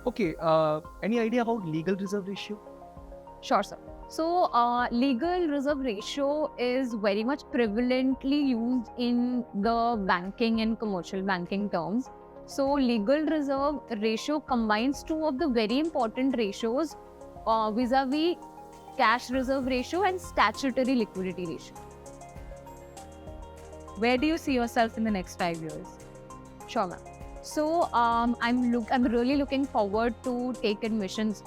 Okay, any idea about legal reserve ratio? Sure, sir. So, legal reserve ratio is very much prevalently used in the banking and commercial banking terms. So, legal reserve ratio combines two of the very important ratios vis-a-vis cash reserve ratio and statutory liquidity ratio. Where do you see yourself in the next 5 years? Sure, ma'am. So I'm really looking forward to take admissions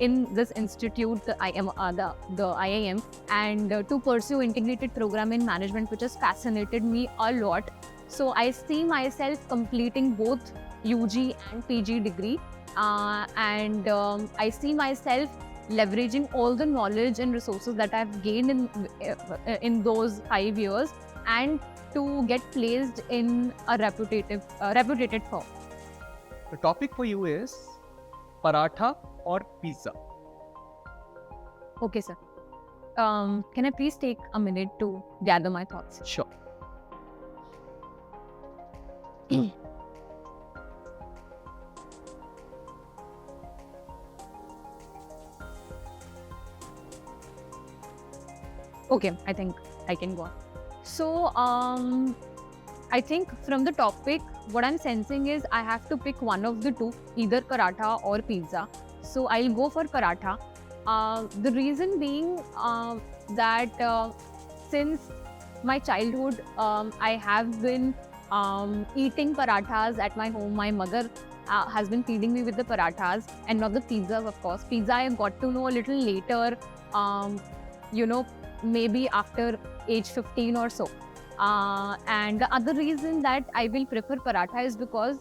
in this institute, the IIM, and to pursue integrated program in management, which has fascinated me a lot. So I see myself completing both UG and PG degree, and I see myself leveraging all the knowledge and resources that I've gained in those 5 years, and to get placed in a reputed firm. The topic for you is paratha or pizza. Okay, sir. Can I please take a minute to gather my thoughts? Sure. Okay, I think I can go on. So, I think from the topic, what I'm sensing is I have to pick one of the two, either paratha or pizza. So, I'll go for paratha. The reason being that since my childhood, I have been eating parathas at my home. My mother has been feeding me with the parathas and not the pizzas, of course. Pizza I got to know a little later, maybe after age 15 or so. And the other reason that I will prefer paratha is because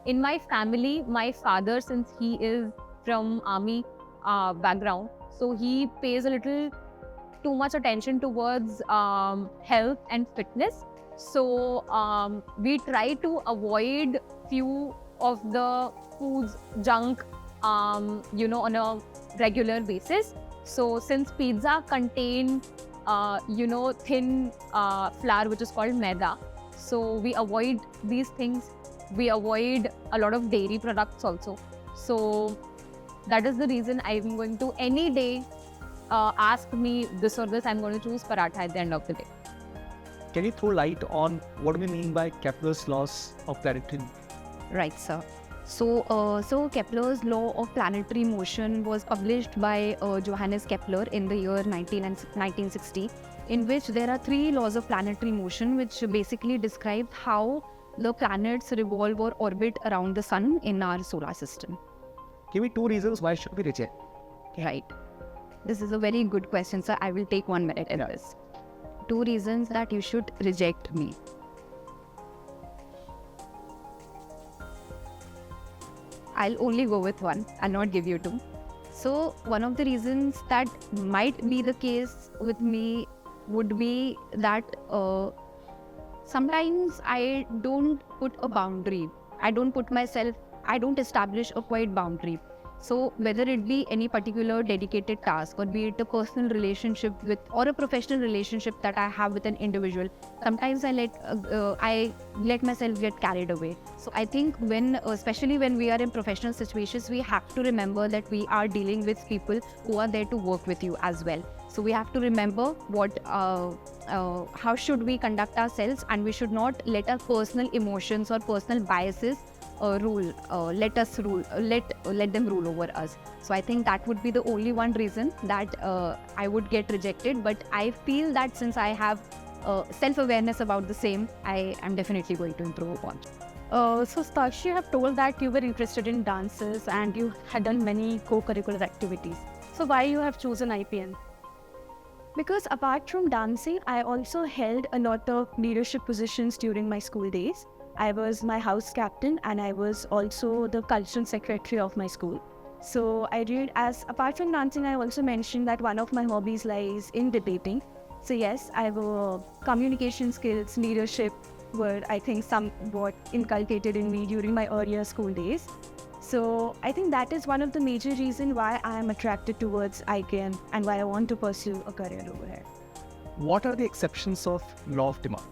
in my family, my father, since he is from army background, so he pays a little too much attention towards health and fitness. So we try to avoid few of the foods, junk, on a regular basis. So since pizza contain thin flour, which is called maida, so we avoid these things. We avoid a lot of dairy products also. So that is the reason I'm going to, any day, ask me this or this, I'm going to choose paratha at the end of the day. Can you throw light on what we mean by Kepler's laws of planetary? Right, sir. So Kepler's law of planetary motion was published by Johannes Kepler in the year 1960, in which there are 3 laws of planetary motion, which basically describe how the planets revolve or orbit around the sun in our solar system. Give me 2 reasons why should we reject. Right. This is a very good question, sir. I will take 1 minute in this. 2 reasons that you should reject me. I'll only go with 1. I'll not give you 2. So one of the reasons that might be the case with me would be that sometimes I don't put a boundary. I don't establish a quiet boundary. So whether it be any particular dedicated task, or be it a personal relationship with, or a professional relationship that I have with an individual, sometimes I let myself get carried away. So I think especially when we are in professional situations, we have to remember that we are dealing with people who are there to work with you as well. So we have to remember how should we conduct ourselves, and we should not let our personal emotions or personal biases let them rule over us. So I think that would be the only one reason that I would get rejected. But I feel that since I have self-awareness about the same, I am definitely going to improve upon. So Stakshi, you have told that you were interested in dances and you had done many co-curricular activities. So why you have chosen IPM? Because apart from dancing, I also held a lot of leadership positions during my school days. I was my house captain and I was also the cultural secretary of my school. So apart from dancing, I also mentioned that one of my hobbies lies in debating. So yes, I have communication skills, leadership were, I think, somewhat inculcated in me during my earlier school days. So I think that is one of the major reasons why I am attracted towards IKM and why I want to pursue a career over here. What are the exceptions of law of demand?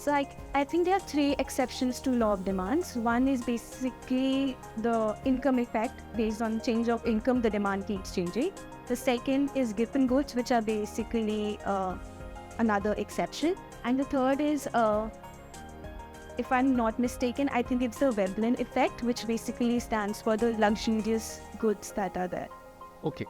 So I think there are three exceptions to law of demands. One is basically the income effect. Based on change of income, the demand keeps changing. The second is given goods, which are basically another exception. And the third is, if I'm not mistaken, I think it's the Veblen effect, which basically stands for the luxurious goods that are there. Okay.